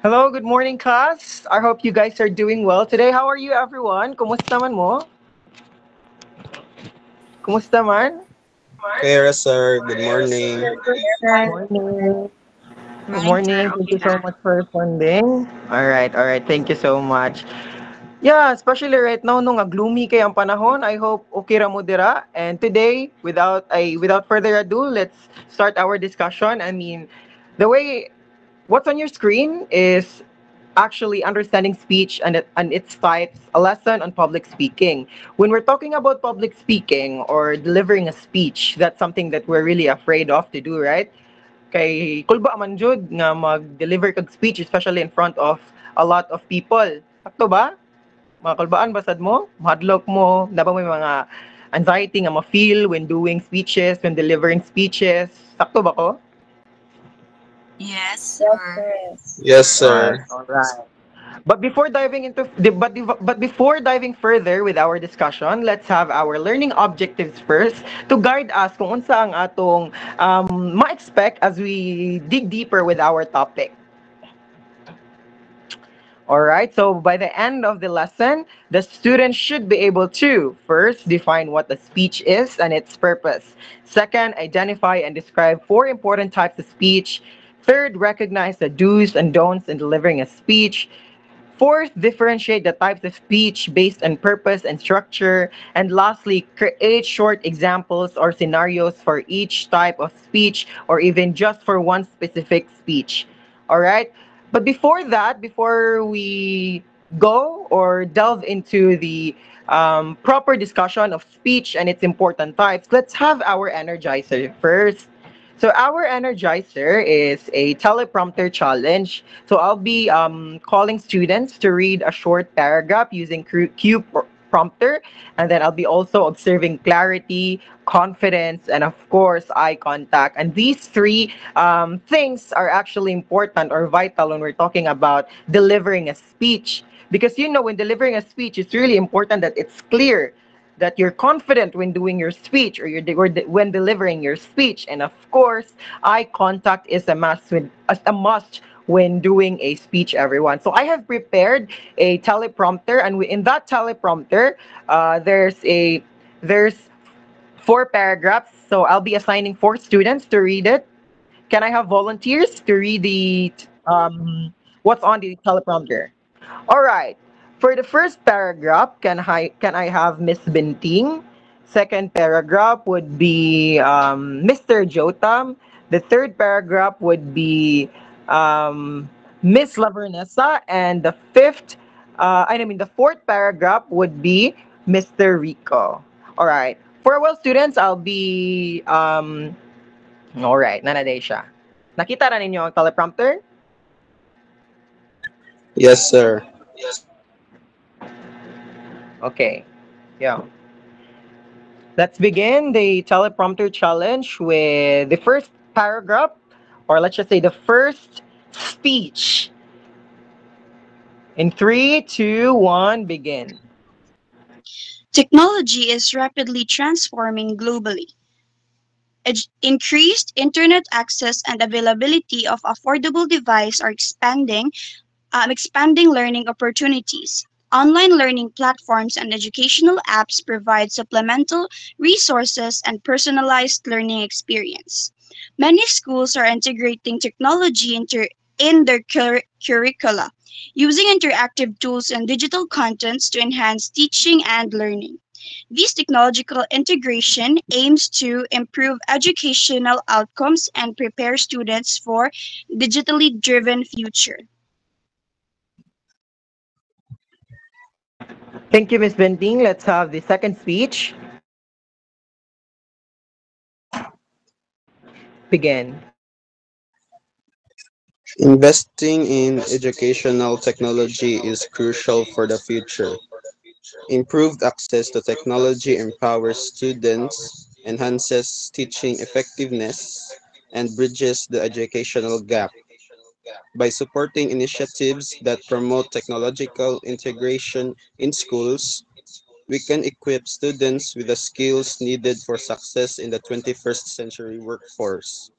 Hello, good morning, class. I hope you guys are doing well today. How are you, everyone? Kumusta man mo? Kumusta man? Kaya sir, good morning. Morning. Good Morning, sir. morning. Thank Okay you na. so much for responding. All right. Thank you so much. Yeah, especially right now nung gloomy kay ang panahon. I hope okay ra mo dira. And today, without further ado, let's start our discussion. I mean, the way what's on your screen is actually understanding speech and its types, a lesson on public speaking. When we're talking about public speaking or delivering a speech, that's something that we're really afraid of to do, right? Kay kulba man jud nga mag-deliver kag speech especially in front of a lot of people. Sakto ba? Mga kulbaan basad mo, mahadlok mo, dapat may mga anxiety nga ma-feel when doing speeches, when delivering speeches. Sakto ba ko? Yes, sir. Yes, sir. All right. But before diving further with our discussion, let's have our learning objectives first to guide us kung unsa ang atong ma-expect as we dig deeper with our topic. All right, so by the end of the lesson, the student should be able to first define what a speech is and its purpose. Second, identify and describe four important types of speech. Third, recognize the do's and don'ts in delivering a speech. Fourth, differentiate the types of speech based on purpose and structure. And lastly, create short examples or scenarios for each type of speech or even just for one specific speech. All right? But before that, before we go or delve into the proper discussion of speech and its important types, let's have our energizer first. So our energizer is a teleprompter challenge. So I'll be calling students to read a short paragraph using prompter, and then I'll be also observing clarity, confidence, and of course eye contact. And these three things are actually important or vital when we're talking about delivering a speech. Because when delivering a speech, it's really important that it's clear, that you're confident when doing your speech or when delivering your speech, and of course eye contact is a must when doing a speech, everyone. So I have prepared a teleprompter, and in that teleprompter there's four paragraphs, so I'll be assigning four students to read it. Can I have volunteers to read the what's on the teleprompter? All right. For the first paragraph, can I have Miss Binting? Second paragraph would be Mr. Jotam. The third paragraph would be Miss Lavernessa, and the fourth paragraph would be Mr. Rico. All right. For well students, I'll be all right, nanaday siya. Nakita na ninyo ang teleprompter? Yes, sir. Okay. Yeah. Let's begin the teleprompter challenge with the first paragraph, or let's just say the first speech. In three, two, one, begin. Technology is rapidly transforming globally. Increased internet access and availability of affordable devices are expanding learning opportunities. Online learning platforms and educational apps provide supplemental resources and personalized learning experience. Many schools are integrating technology in their curricula, using interactive tools and digital contents to enhance teaching and learning. This technological integration aims to improve educational outcomes and prepare students for digitally driven future. Thank you, Miss Benting. Let's have the second speech. Begin. Investing in educational technology is crucial for the future. Improved access to technology empowers students, enhances teaching effectiveness, and bridges the educational gap. By supporting initiatives that promote technological integration in schools, we can equip students with the skills needed for success in the 21st century workforce.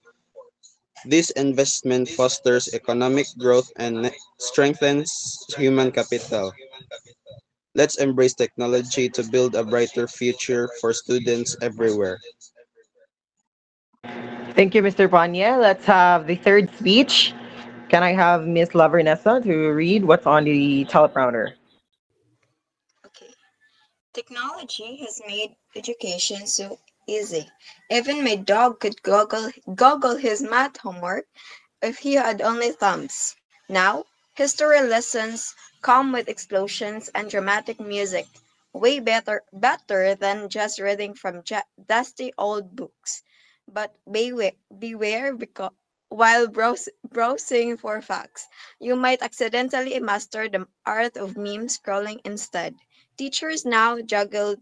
This investment fosters economic growth and strengthens human capital. Let's embrace technology to build a brighter future for students everywhere. Thank you, Mr. Panya. Let's have the third speech. Can I have Miss Lavernessa to read what's on the teleprompter? Okay. Technology has made education so easy. Even my dog could Google his math homework if he had only thumbs. Now, history lessons come with explosions and dramatic music, way better than just reading from dusty old books. But beware because while browsing for facts, you might accidentally master the art of meme scrolling instead. Teachers now juggle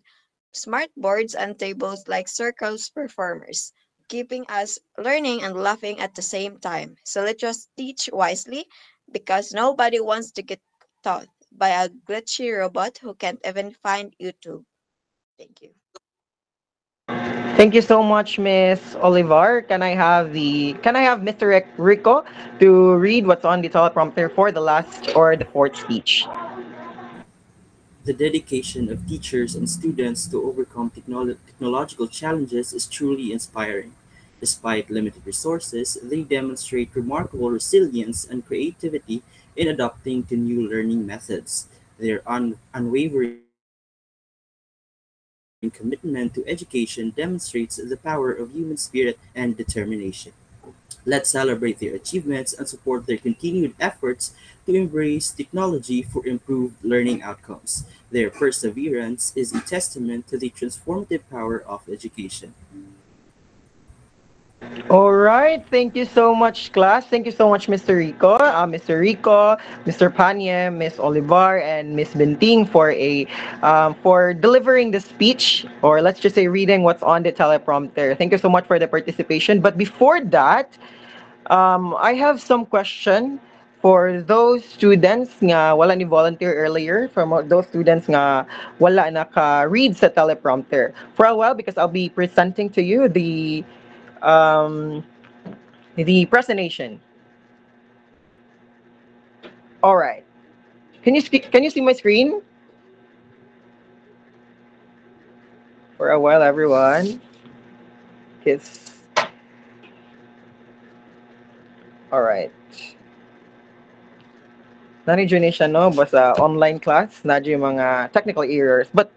smart boards and tables like circus performers, keeping us learning and laughing at the same time. So let's just teach wisely because nobody wants to get taught by a glitchy robot who can't even find YouTube. Thank you. Thank you so much, Miss Olivar. Can I have Mr. Rico to read what's on the teleprompter for the last or the fourth speech? The dedication of teachers and students to overcome technological challenges is truly inspiring. Despite limited resources, they demonstrate remarkable resilience and creativity in adapting to new learning methods. Their unwavering commitment to education demonstrates the power of human spirit and determination. Let's celebrate their achievements and support their continued efforts to embrace technology for improved learning outcomes. Their perseverance is a testament to the transformative power of education. All right. Thank you so much, class. Thank you so much, Mr. Rico, Mr. Panye, Miss Olivar, and Miss Binting for delivering the speech, or let's just say reading what's on the teleprompter. Thank you so much for the participation. But before that, I have some question for those students nga wala ni volunteer earlier, from those students nga wala naka-read sa teleprompter. For a while, because I'll be presenting to you um, the presentation. All right. Can you see my screen? For a while, everyone. Kiss. All right. Nanidyo ni siya, no? Basta online class, nadyo yung mga technical errors. But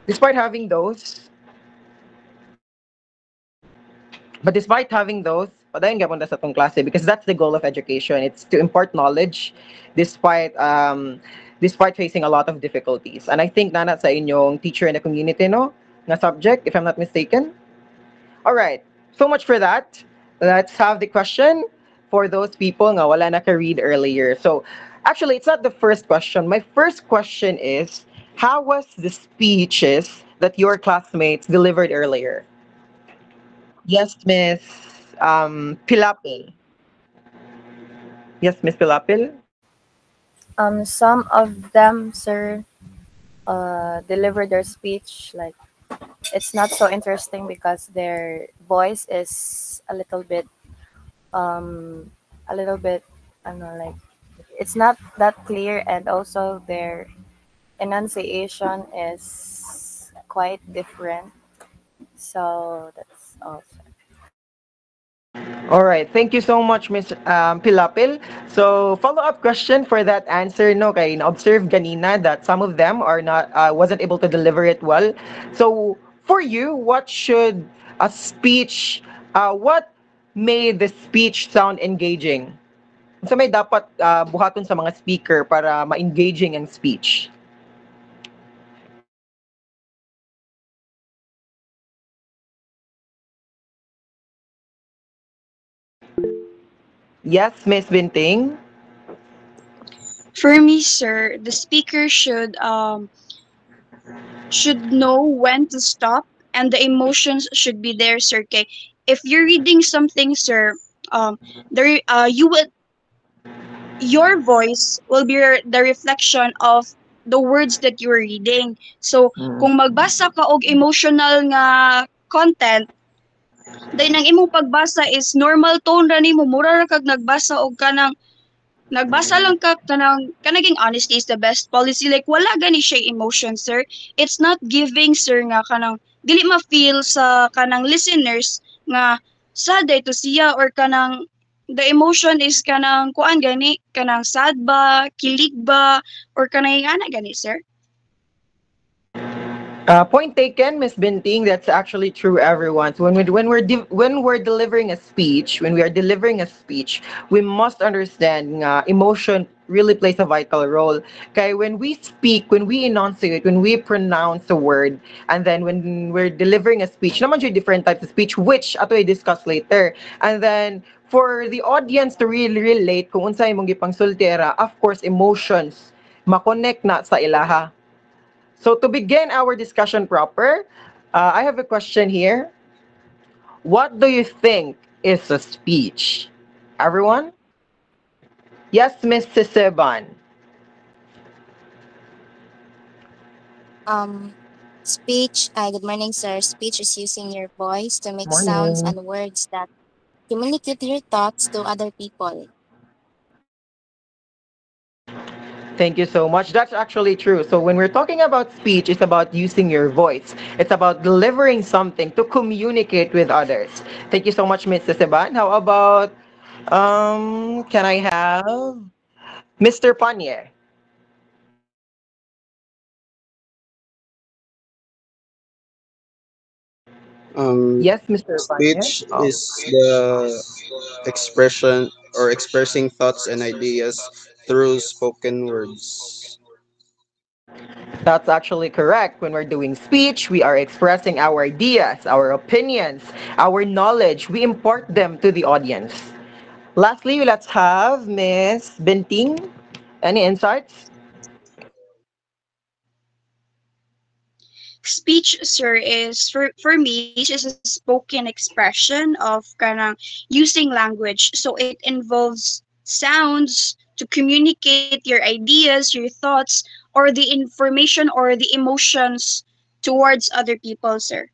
despite having those, padayon gyapon ta sa tong klase because that's the goal of education. It's to impart knowledge despite facing a lot of difficulties. And I think nana sa inyong teacher in the community, no? Nga subject, if I'm not mistaken. All right. So much for that. Let's have the question for those people nga wala naka-read earlier. So, actually, it's not the first question. My first question is, how was the speeches that your classmates delivered earlier? Yes, Miss Pilapil. Yes, Miss Pilapil. Some of them, sir, deliver their speech like it's not so interesting because their voice is um, a little bit, I don't know, like it's not that clear, and also their enunciation is quite different. So that's all, sir. All right. Thank you so much, Miss Pilapil. So, follow-up question for that answer, no? Kay na-observe ganina that some of them are not wasn't able to deliver it well. So, for you, what made the speech sound engaging? So may dapat buhaton sa mga speaker para ma-engaging ang speech. Yes, Miss Binting. For me, sir, the speaker should know when to stop, and the emotions should be there, sir. Okay, if you're reading something, sir, there you will your voice will be the reflection of the words that you're reading. So, Mm. kung magbasa ka og emotional nga content, Dahil nang imong pagbasa is normal tone ra nimo, mura ra kag nagbasa og kanang nagbasa lang ka kanaging honesty is the best policy, like wala gani siya emotion, sir. It's not giving, sir, nga kanang dili ma-feel sa kanang listeners nga sad to siya, or kanang the emotion is kanang kuan gani, kanang sad ba, kilig ba, or kanang ana gani, sir. Point taken, Miss Binting. That's actually true, everyone. So when we're delivering a speech, when we are delivering a speech, we must understand emotion really plays a vital role. Okay, when we speak, when we enunciate, when we pronounce a word, and then when we're delivering a speech, naman siya different types of speech, which ato I discuss later. And then for the audience to really relate kung unsay imong gipang sultera, of course, emotions makonect na sa ilaha. So to begin our discussion proper, I have a question here. What do you think is a speech? Everyone? Yes, Miss Siseban. Um, good morning, sir. Speech is using your voice to make sounds Morning. and words that communicate your thoughts to other people. Thank you so much. That's actually true. So when we're talking about speech, it's about using your voice. It's about delivering something to communicate with others. Thank you so much, Miss Siseban. How about can I have Mr. Panye? Um, Yes, Mr. Panye. Speech is the expression or expressing thoughts and ideas through spoken words. That's actually correct. When we're doing speech, we are expressing our ideas, our opinions, our knowledge. We impart them to the audience. Lastly, let's have Miss Binting. Any insights? Speech, sir, is for me, speech is a spoken expression of kind using language. So it involves sounds to communicate your ideas, your thoughts, or the information or the emotions towards other people, sir.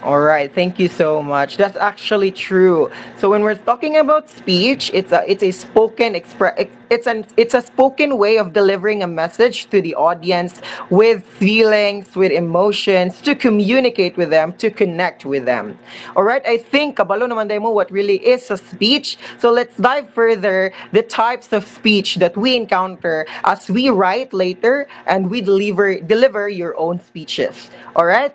All right, thank you so much. That's actually true. So when we're talking about speech, it's a spoken it's a spoken way of delivering a message to the audience with feelings, with emotions, to communicate with them, to connect with them. All right, I think kabalo naman day mo what really is a speech. So let's dive further the types of speech that we encounter as we write later and we deliver your own speeches. All right?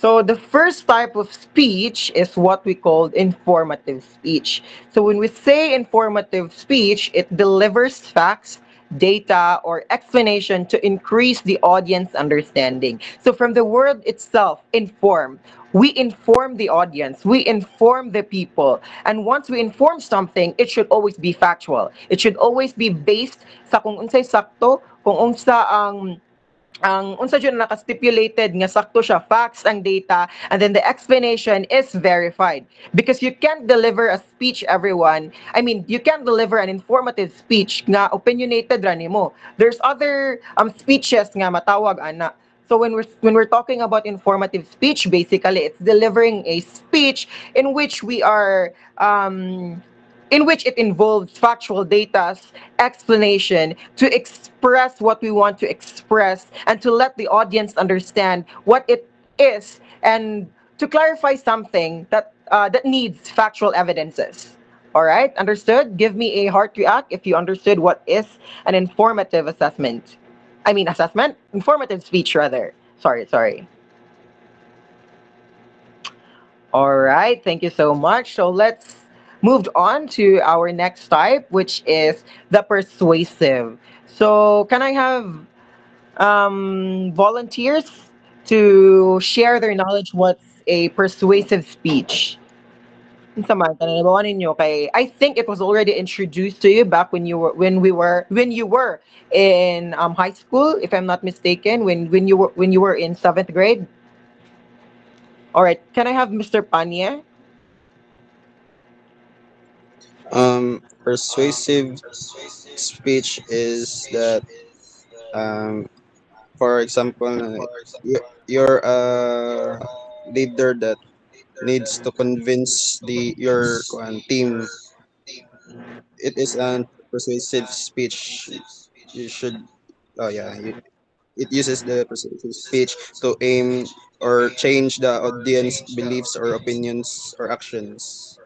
So the first type of speech is what we call informative speech. So when we say informative speech, it delivers facts, data, or explanation to increase the audience understanding. So from the word itself, inform, we inform the audience, we inform the people. And once we inform something, it should always be factual. It should always be based sa kung unsay sakto, kung unsa ang unsa jud naka-stipulated nga sakto siya facts ang data, and then the explanation is verified, because you can't deliver a speech, everyone. I mean, you can't deliver an informative speech nga opinionated ra nimo. There's other speeches nga matawag ana. So when we're talking about informative speech, basically it's delivering a speech in which we are in which it involves factual data, explanation to express what we want to express and to let the audience understand what it is, and to clarify something that needs factual evidences. All right, understood? Give me a heart react if you understood what is an informative assessment. I mean, assessment? Informative speech, rather. Sorry. All right, thank you so much. So let's move on to our next type, which is the persuasive. So can I have volunteers to share their knowledge? What's a persuasive speech? Samantha, nanabawan ninyo kay I think it was already introduced to you back when you were in high school, if I'm not mistaken, when you were in seventh grade. All right, can I have Mr. Panye? Persuasive speech is that, um, for example, you're leader that needs to convince the your team. It is a persuasive speech. You should. Oh yeah, it uses the persuasive speech to aim or change the audience beliefs or opinions or actions.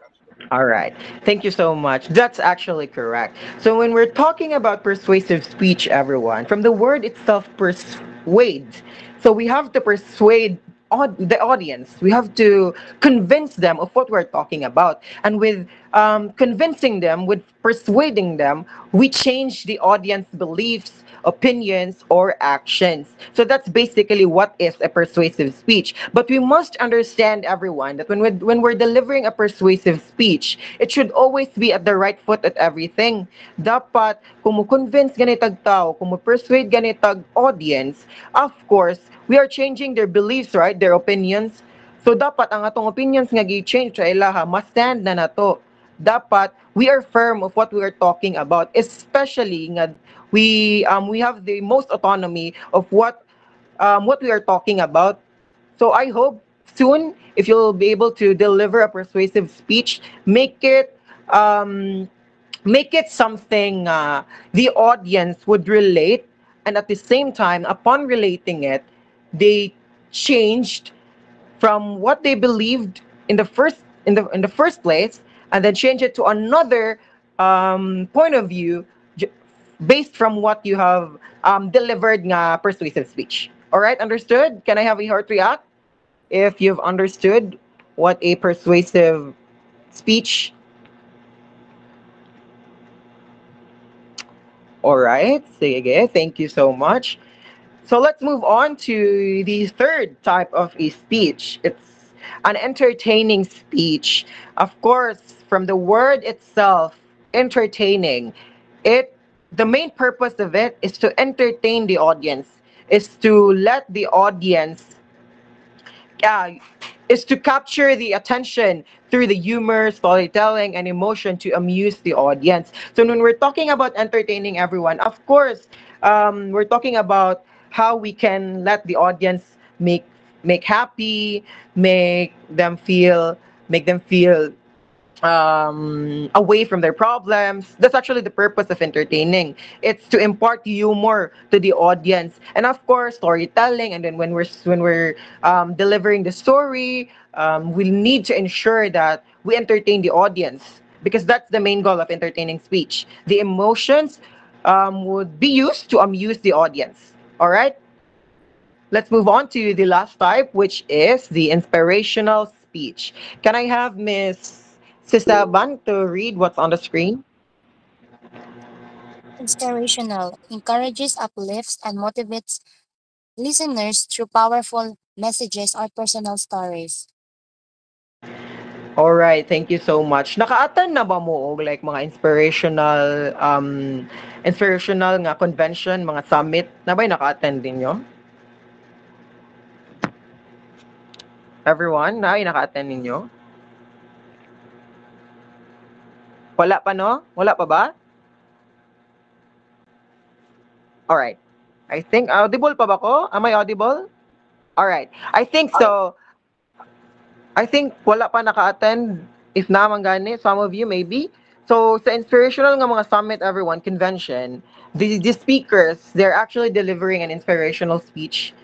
All right. Thank you so much. That's actually correct. So when we're talking about persuasive speech, everyone, from the word itself, persuade. So we have to persuade the audience. We have to convince them of what we're talking about. And with convincing them, with persuading them, we change the audience beliefs, opinions, or actions. So that's basically what is a persuasive speech. But we must understand, everyone, that when we're delivering a persuasive speech, it should always be at the right foot at everything. Dapat, kung mo-convince ganitag tao, kung mo-persuade ganitag audience, of course, we are changing their beliefs, right? Their opinions. So dapat ang atong opinions nga gi-change sa ilaha, must stand na nato. Dapat we are firm of what we are talking about, especially nga we have the most autonomy of what we are talking about. So I hope soon, if you'll be able to deliver a persuasive speech, um, make it something the audience would relate, and at the same time, upon relating it, they changed from what they believed in the first place, and then change it to another point of view based from what you have delivered nga persuasive speech. All right, understood? Can I have a heart react if you've understood what a persuasive speech? All right, sige, thank you so much. So let's move on to the third type of a speech. It's an entertaining speech. Of course, from the word itself, entertaining, it the main purpose of it is to entertain the audience, is to let the audience uh, is to capture the attention through the humor, storytelling, and emotion to amuse the audience. So when we're talking about entertaining everyone, of course, we're talking about how we can let the audience make happy, make them feel away from their problems. That's actually the purpose of entertaining. It's to impart humor to the audience, and of course, storytelling. And then when we're delivering the story, we need to ensure that we entertain the audience, because that's the main goal of entertaining speech. The emotions would be used to amuse the audience. All right. Let's move on to the last type, which is the inspirational speech. Can I have Miss Sisaban to read what's on the screen? Inspirational encourages, uplifts, and motivates listeners through powerful messages or personal stories. All right, thank you so much. Naka-attend na ba mo og like mga inspirational nga convention, mga summit? Na ba'y naka-attend din nyo? Everyone, na ay naka-attend ninyo? Wala pa no? Wala pa ba? All right. I think audible pa ba ko? Am I audible? All right. I think so. I think wala pa naka-attend. If naman gani, some of you maybe. So sa inspirational nga mga summit, everyone, convention, the speakers, they're actually delivering an inspirational speech,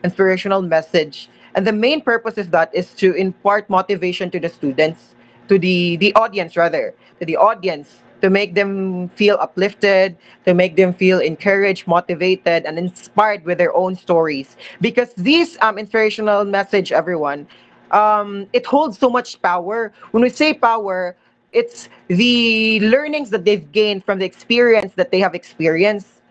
inspirational message. And the main purpose of that is to impart motivation to the students, to the audience rather, to the audience, to make them feel uplifted, to make them feel encouraged, motivated, and inspired with their own stories. Because these inspirational message, everyone, it holds so much power. When we say power, it's the learnings that they've gained from the experience that they have experienced.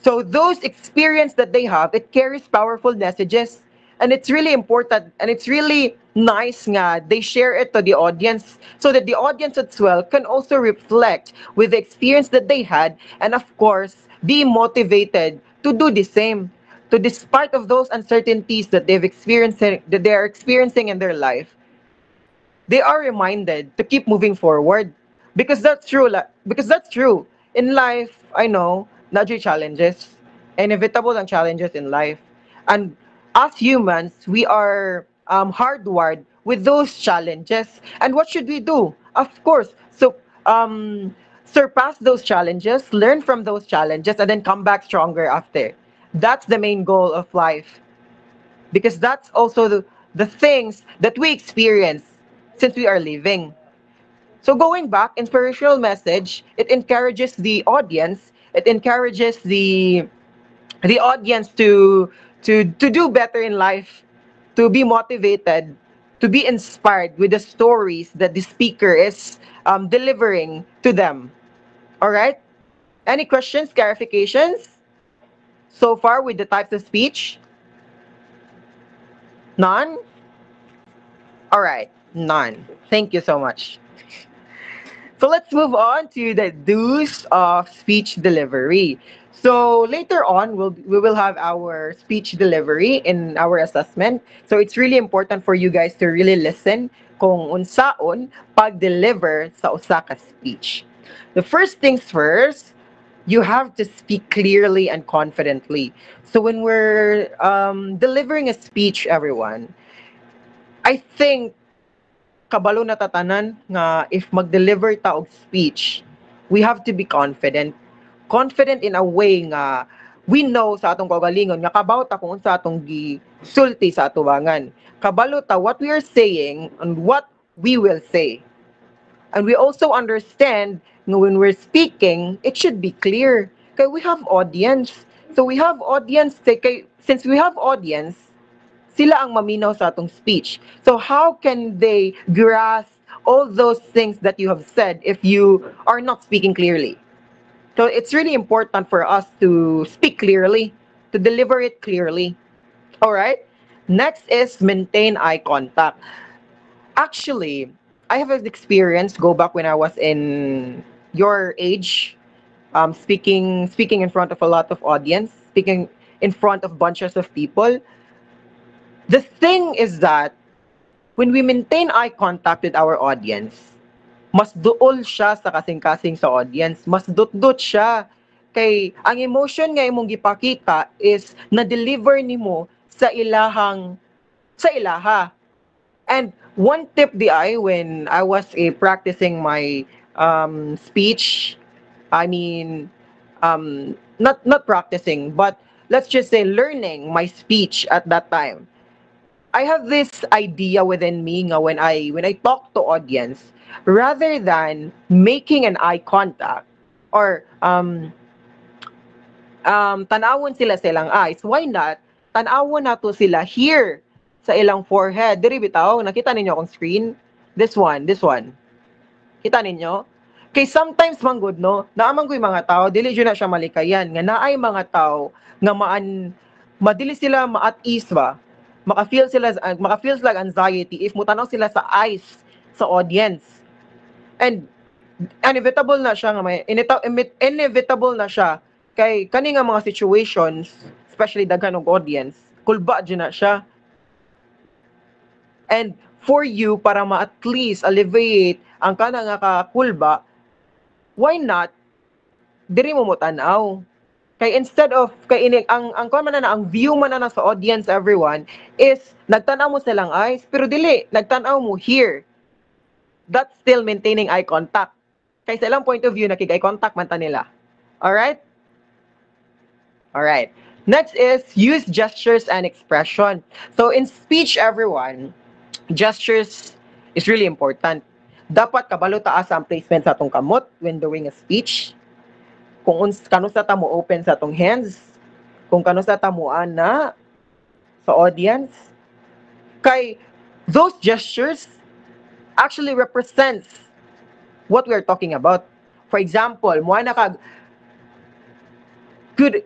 So those experience that they have, it carries powerful messages, and it's really important, and it's really nice nga they share it to the audience, so that the audience as well can also reflect with the experience that they had, and of course be motivated to do the same, to despite of those uncertainties that they are experiencing in their life, they are reminded to keep moving forward, because that's true, because that's true in life. I know not challenges, inevitable ang challenges in life, and as humans we are hardwired with those challenges. And what should we do? Of course, so surpass those challenges, learn from those challenges, and then come back stronger after. That's the main goal of life, because that's also the things that we experience since we are living. So going back, inspirational message, it encourages the audience, it encourages the audience to do better in life, to be motivated, to be inspired with the stories that the speaker is delivering to them. All right? Any questions, clarifications so far with the types of speech? None? All right, none. Thank you so much. So let's move on to the do's of speech delivery. So later on, we will have our speech delivery in our assessment. So it's really important for you guys to really listen kung unsaon pag-deliver sa usa ka speech. The first things first, you have to speak clearly and confidently. So when we're delivering a speech, everyone, I think kabalo na tatanan nga if mag-deliver ta og speech, we have to be confident. Confident in a way nga we know sa atong kaugalingon nga kabaw ta kung unsa atong gisulti sa atubangan. Kabalo ta what we are saying and what we will say. And we also understand nga when we're speaking, it should be clear. Kay we have audience. So we have audience, since we have audience, sila ang maminaw sa atong speech. So how can they grasp all those things that you have said if you are not speaking clearly? So it's really important for us to speak clearly, to deliver it clearly. All right? Next is maintain eye contact. Actually, I have an experience go back when I was in your age, speaking in front of a lot of audience, speaking in front of bunches of people. The thing is that when we maintain eye contact with our audience, mas duol siya sa kasing-kasing sa audience, mas dut-dut siya. Kay ang emotion nga imong gipakita is na-deliver nimo sa ilaha. And one tip di ay when I was practicing my speech, I mean not practicing, but let's just say learning my speech at that time. I have this idea within me nga when I talk to audience, rather than making an eye contact or tanawon sila sa ilang eyes, why not tanawon nato sila here sa ilang forehead. Diri bitaw, nakita ninyo akong screen? This one. Kita ninyo? Kay sometimes man good no, naaman ko yung mga tao, dili jud na siya malikayan nga naay mga tao nga madili sila ma at ease ba. Maka-feel sila anxiety if mutanaw sila sa eyes sa audience. And inevitable na siya nga inevitable na siya kay kani nga mga situations, especially daghan og audience, kulba dyan na siya. And for you, para at least alleviate ang kana nga kakulba, why not diri mo tanaw? Kay instead of ang kuan man na ang view man na sa audience, everyone is nagtanaw mo sa lang eyes pero dili nagtanaw mo here. That's still maintaining eye contact. Kay sa ilang point of view nakig-eye contact man ta nila. All right? Next is use gestures and expression. So in speech, everyone, gestures is really important. Dapat kabalo taas ang placement sa atong kamot when doing a speech. Kung kano sa tamo open sa atong hands, kung kano sa tamuan na sa audience. Kay those gestures actually represents what we're talking about. For example, mo na kag good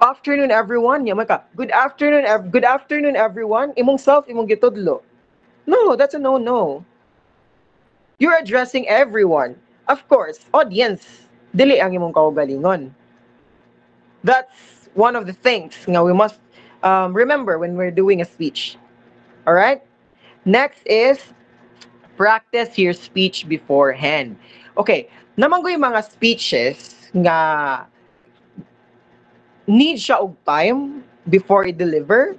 afternoon everyone. Yaman ka, good afternoon everyone. Imong self imong gitudlo. No, that's a no. You're addressing everyone. Of course, audience. Dili ang imong kaugalingon. That's one of the things nga we must remember when we're doing a speech. All right? Next is practice your speech beforehand. Okay, naman ko yung mga speeches nga need siya og time before i deliver.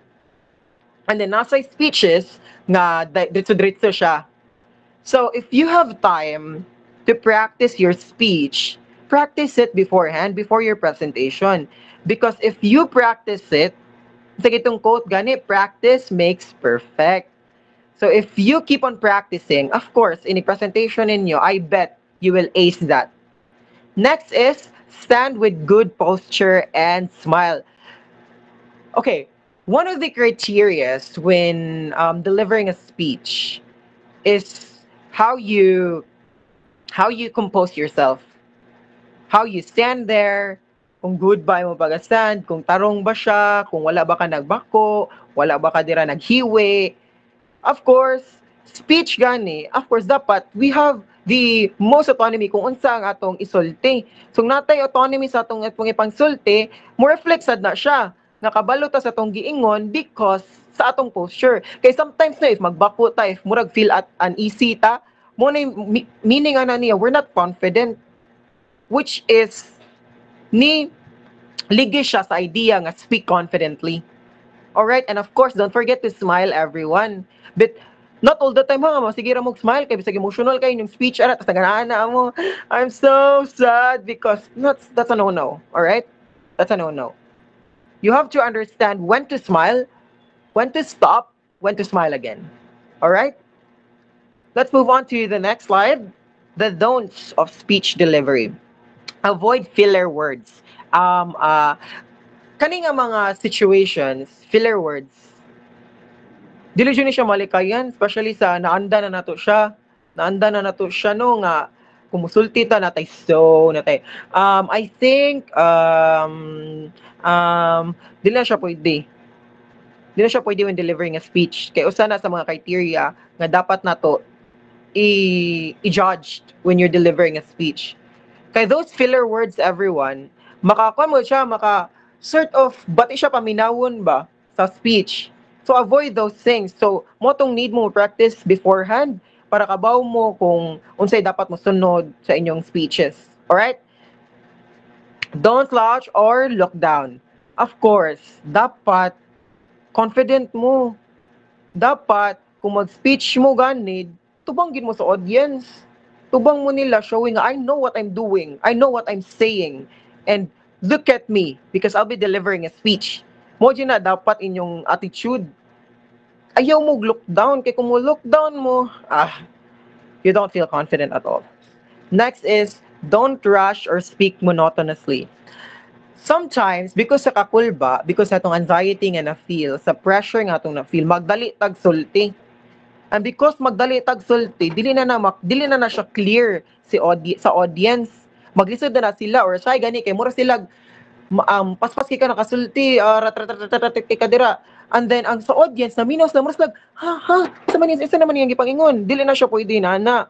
And then nasa speeches nga diretso-diretso siya. So if you have time to practice your speech, practice it beforehand, before your presentation. Because if you practice it, sa itong quote gani, practice makes perfect. So if you keep on practicing, of course, in a presentation ninyo, I bet you will ace that. Next is stand with good posture and smile. Okay, one of the criteria when delivering a speech is how you how you compose yourself, how you stand there, kung good ba mo pag-stand, kung tarong ba siya, kung wala ba ka nagbako, wala ba ka dira naghiwi. Of course, speech gani, of course dapat we have the most autonomy kung unsa ang atong isulti. So natay autonomy sa atong ipangsulti, mo reflect sad na siya. Nakabalo ta sa atong giingon because sa atong posture. Kay sometimes na if magbako ta, if murag feel at uneasy ta, mo na meaning ana niya, we're not confident, which is ni ligi siya sa idea nga speak confidently. All right, and of course, don't forget to smile, everyone. But not all the time, ha, sige ra mo smile kay bisag emotional kay yung speech ara tas naganana mo. I'm so sad because that's a no-no. All right? That's a no-no. You have to understand when to smile, when to stop, when to smile again. All right? Let's move on to the next slide. The don'ts of speech delivery. Avoid filler words. Kani nga mga situations, filler words, dili jud ni siya malikayan, especially sa naanda na nato siya no nga kumusulti ta natay so natay. I think dili na siya pwede. Dili na siya pwede when delivering a speech. Kay usa na sa mga criteria nga dapat nato i-judged when you're delivering a speech. Kay those filler words, everyone, makakuha mo siya, sort of, bati siya paminawon ba sa speech. So avoid those things. So mo tong need mo practice beforehand para kabaw mo kung unsay dapat mo sunod sa inyong speeches. Alright? Don't slouch or look down. Of course, dapat confident mo. Dapat kung mag-speech mo ganid, tubanggin mo sa audience. Tubang mo nila showing I know what I'm doing. I know what I'm saying. And look at me because I'll be delivering a speech. Mo na dapat inyong attitude. Ayaw mo look down. Kaya kung mo look down mo, you don't feel confident at all. Next is, don't rush or speak monotonously. Sometimes, because sa kakulba, because sa itong anxiety nga na-feel, sa pressure nga itong na-feel, magdali tag sulti. And because magdali tag sulti, dili na na siya clear sa audience. Maglisod na sila or say gani kay mura sila paspas kay ka nakasulti ka dira. And then ang sa audience na minos na mura sila isa naman yung gipangingon. Dili na siya pwede na.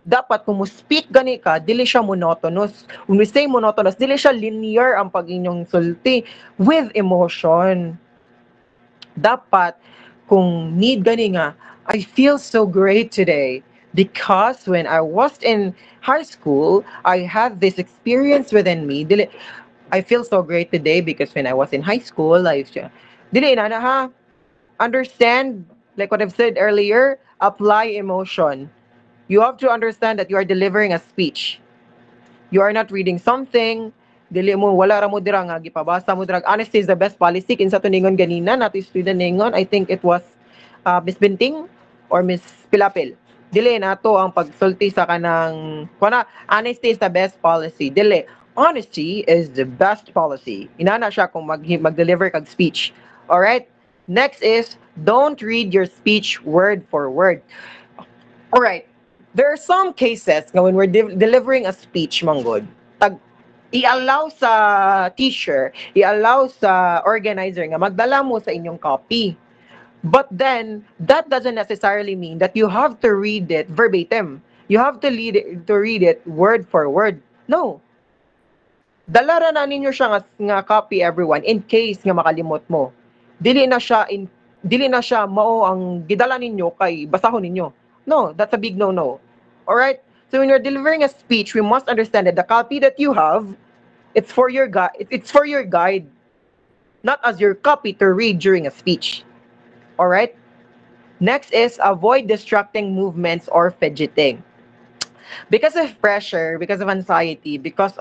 Dapat kung mo speak gani ka, dili siya monotonous. When we say monotonous, dili siya linear ang pag-inyong sulti with emotion. Dapat kung need gani nga, I feel so great today because when I was in high school, I had this experience within me. I feel so great today because when I was in high school, dili na ha. Understand, like what I've said earlier, apply emotion. You have to understand that you are delivering a speech. You are not reading something. Dili mo, wala ra mo dira nga gipabasa mo dira. Honesty is the best policy. Kinsa to ningon ganina, nato student ningon. I think it was Miss Binting or Miss Pilapil. Dili nato ang pagsulti sa kanang honesty is the best policy. Dili. Honesty is the best policy. Inana siya kung mag-deliver kag speech. All right? Next is don't read your speech word for word. All right. There are some cases nga when we're delivering a speech, manggod, i-allow sa teacher, i-allow sa organizer nga magdala mo sa inyong copy. But then, that doesn't necessarily mean that you have to read it verbatim. You have to read it word for word. No. Dalara na ninyo siya nga copy, everyone, in case nga makalimot mo. Dili na siya mao ang gidala ninyo kay basahon ninyo. No, that's a big no-no. All right? So when you're delivering a speech, we must understand that the copy that you have, it's for your guide, not as your copy to read during a speech. All right. Next is avoid distracting movements or fidgeting. Because of pressure, because of anxiety, because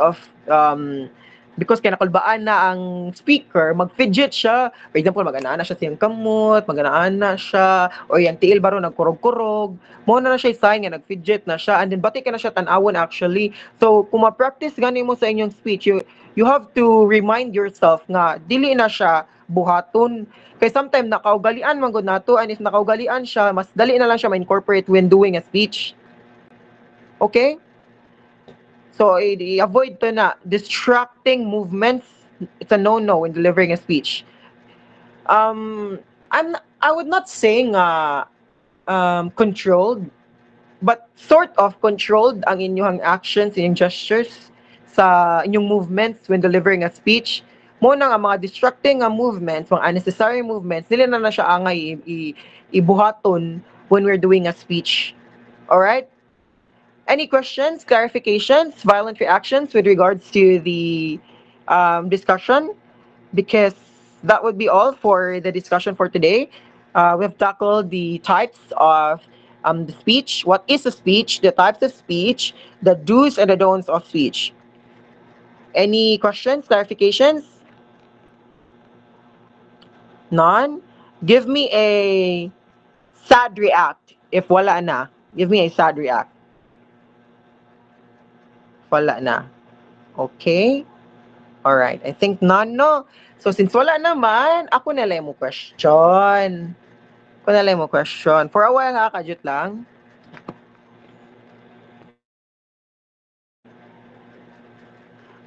kinakulbaan na ang speaker, mag-fidget siya. For example, mag-anaan na siya siyang kamot, mag-anaan na siya, o yung tiil baro nagkurog-kurog. Mo na siya sign nga nag-fidget na siya, and then bati ka na siya tanawon actually. So, kung ma-practice gani mo sa inyong speech, you have to remind yourself nga dili na siya buhaton. Kay sometimes nakaugalian man gud nato, and if nakaugalian siya, mas dali na lang siya ma-incorporate when doing a speech. Okay? So, avoid to na. Distracting movements, it's a no-no when delivering a speech. I would not say nga controlled, but sort of controlled ang inyong actions, inyong gestures sa inyong movements when delivering a speech. Mo na nga mga distracting nga movements, mga unnecessary movements, dili na siya angay ibuhaton when we're doing a speech. All right? Any questions, clarifications, violent reactions with regards to the discussion? Because that would be all for the discussion for today. We've tackled the types of the speech, what is a speech, the types of speech, the do's and the don'ts of speech. Any questions, clarifications? None? Give me a sad react if wala na. Give me a sad react. Wala na. Okay. All right. I think none, no? So, since wala naman, ako na lang mo question. Ako na lang mo question. For a while, ha? Kajut lang.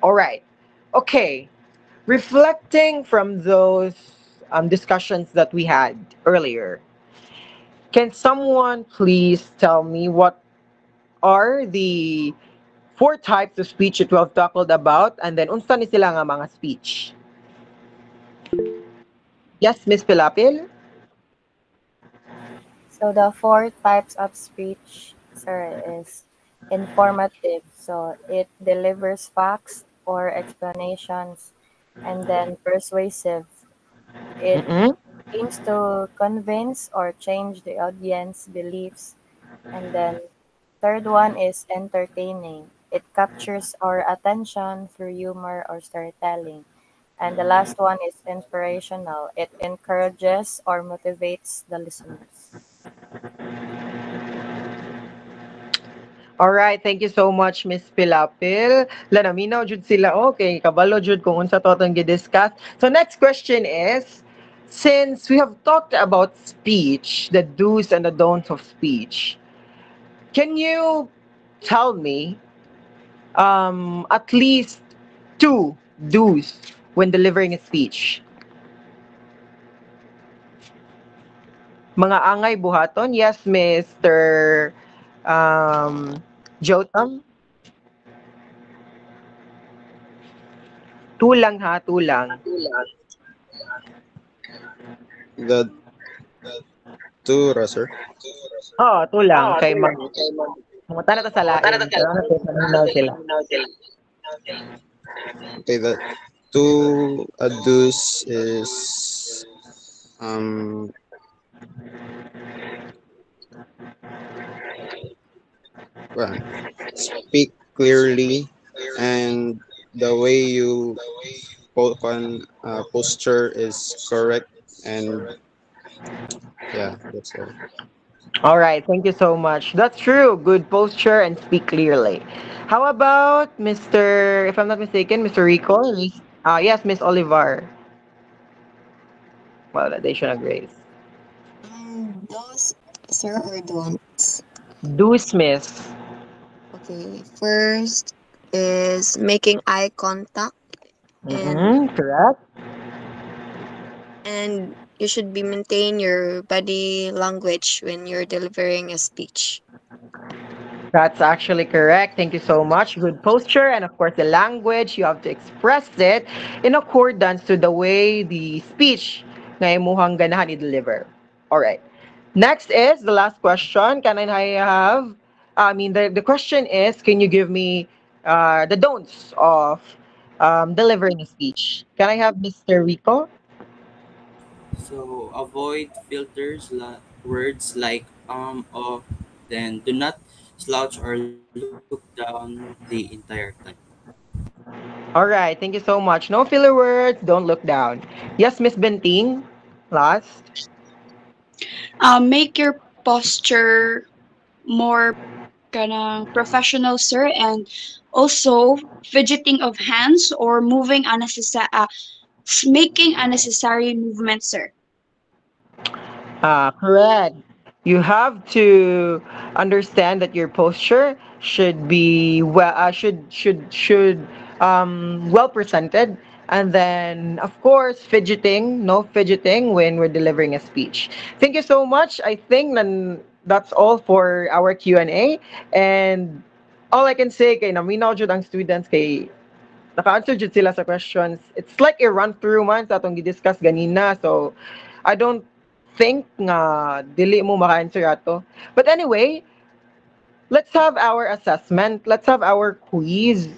All right. Okay. Reflecting from those discussions that we had earlier, can someone please tell me what are the four types of speech that we have tackled about, and then unsa ni sila nga mga speech? Yes, Miss Pilapil? So the four types of speech, sir, is informative. So it delivers facts or explanations, and then persuasive. It Mm-mm. aims to convince or change the audience beliefs. And then third one is entertaining. It captures our attention through humor or storytelling. And the last one is inspirational. It encourages or motivates the listeners. All right, thank you so much, Miss Pilapil. Lanaminaw jud sila, okay, kabalo jud kung unsa to atong gidiscuss. So next question is, since we have talked about speech, the do's and the don'ts of speech, can you tell me at least two do's when delivering a speech? Mga angay buhaton? Yes, Mr. Um, Jotam? Tulang ha, tulang. The two, sir. Oo, tulang. Kay mamunta na ta sa lain. Pero ano to, paminaw sila. Okay, the two adus is um well, speak clearly, and the way you posture is correct, and yeah, that's all. All right, thank you so much. That's true. Good posture and speak clearly. How about Mr. If I'm not mistaken, Mr. Rico? Yes, Miss Olivar. Validation of grace. Those, sir, or don'ts? Deuce, Miss. Okay, first is making eye contact, and Mm-hmm, correct. and you should be maintain your body language when you're delivering a speech. That's actually correct. Thank you so much. Good posture, and of course, the language. You have to express it in accordance to the way the speech na imuhang ganahan i-deliver. All right. Next is the last question. Can I have? I mean, the question is, can you give me the don'ts of delivering a speech? Can I have Mr. Rico? So avoid filters words like of, then do not slouch or look down the entire time. All right, thank you so much. No filler words, don't look down. Yes, Miss Benting. Last. Make your posture more kanang professional, sir, and also fidgeting of hands or making unnecessary movements, sir. Correct. You have to understand that your posture should be well presented, and then of course fidgeting, no fidgeting when we're delivering a speech. Thank you so much. I think that's all for our Q&A, and all I can say kay naminaw jud ang students kay naka-answer jud sila sa questions. It's like a run-through man sa atong gi-discuss ganina. So, I don't think nga dili mo maka-answer ato. But anyway, let's have our assessment. Let's have our quiz.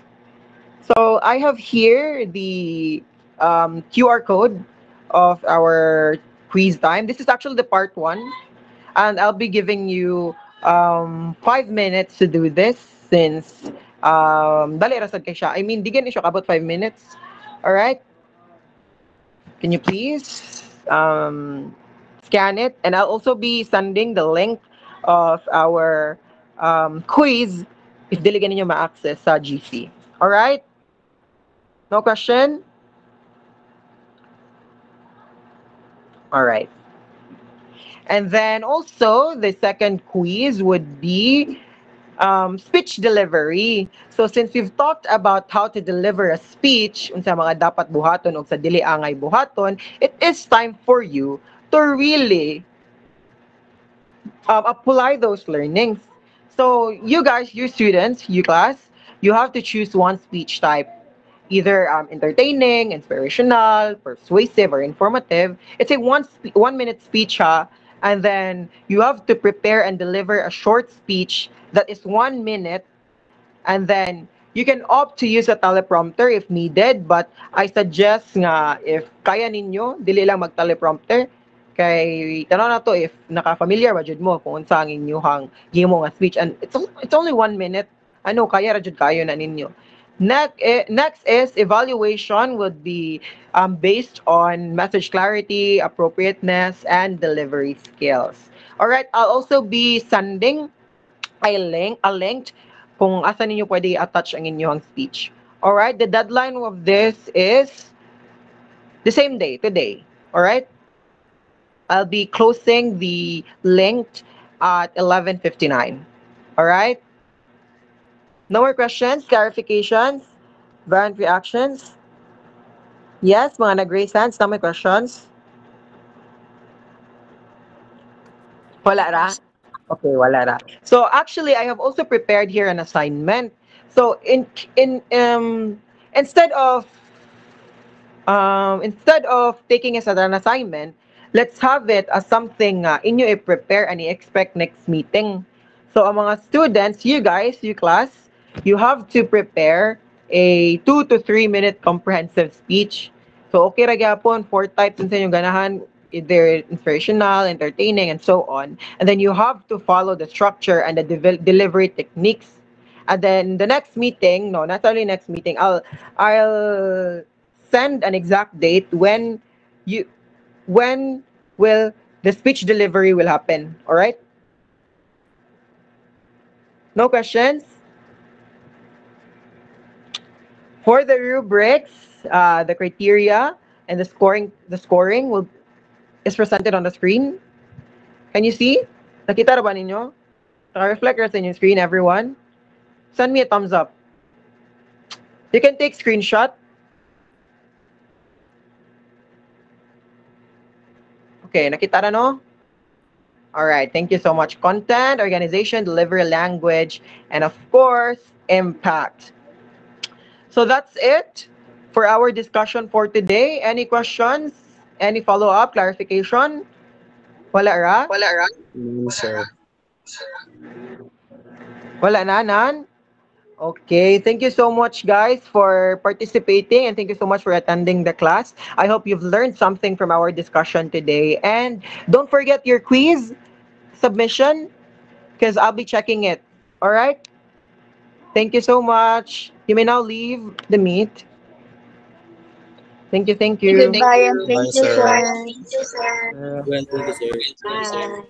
So, I have here the QR code of our quiz time. This is actually the part one, and I'll be giving you 5 minutes to do this since dali rasad kay siya. I mean, di gani siya kabot 5 minutes. All right? Can you please scan it? And I'll also be sending the link of our quiz if dili gani nyo ma-access sa GC. All right? No question? All right. And then also, the second quiz would be speech delivery. So since we've talked about how to deliver a speech, unsa mga dapat buhaton o sa dili angay buhaton, it is time for you to really apply those learnings. So you guys, you students, you class, you have to choose one speech type, either entertaining, inspirational, persuasive, or informative. It's a 1 minute speech, ha? And then you have to prepare and deliver a short speech that is 1 minute, and then you can opt to use a teleprompter if needed, but I suggest nga if kaya ninyo, dili lang mag-teleprompter, kay tanaw na to if naka-familiar ba jud mo kung unsa ang inyong gihimo nga speech, and it's only 1 minute. Ano kaya ra jud kayo na ninyo. Next is evaluation would be based on message clarity, appropriateness, and delivery skills. All right, I'll also be sending a link kung asa ninyo pwede attach ang inyong speech. All right, the deadline of this is the same day, today. All right, I'll be closing the link at 11:59. All right, no more questions, clarifications, variant reactions. Yes, mga nag-raise hands, no more questions. Wala ra? Yes. Okay, wala ra. So actually, I have also prepared here an assignment. So in instead of taking it as an assignment, let's have it as something inyo i-prepare and i-expect next meeting. So ang mga students, you guys, you class, you have to prepare a 2 to 3 minute comprehensive speech. So okay ra gyapon, four types sa inyong ganahan, either inspirational, entertaining, and so on. And then you have to follow the structure and the delivery techniques. And then the next meeting, no, not only next meeting, I'll send an exact date you when will the speech delivery will happen. All right? No questions? For the rubrics, the criteria and the scoring will is presented on the screen. Can you see? Nakita na ba ninyo? Naka-reflect sa inyong screen, everyone. Send me a thumbs up. You can take screenshot. Okay, nakita na no? Alright, thank you so much. Content, organization, delivery, language, and of course, impact. So that's it for our discussion for today. Any questions? Any follow-up, clarification? Wala ra? Sir. Wala na, Nan? Okay, thank you so much, guys, for participating, and thank you so much for attending the class. I hope you've learned something from our discussion today. And don't forget your quiz submission, because I'll be checking it. All right? Thank you so much. You may now leave the meet. Thank you, thank Okay, you. goodbye and Bye, thank you, sir. sir. Thank you, sir. Bye.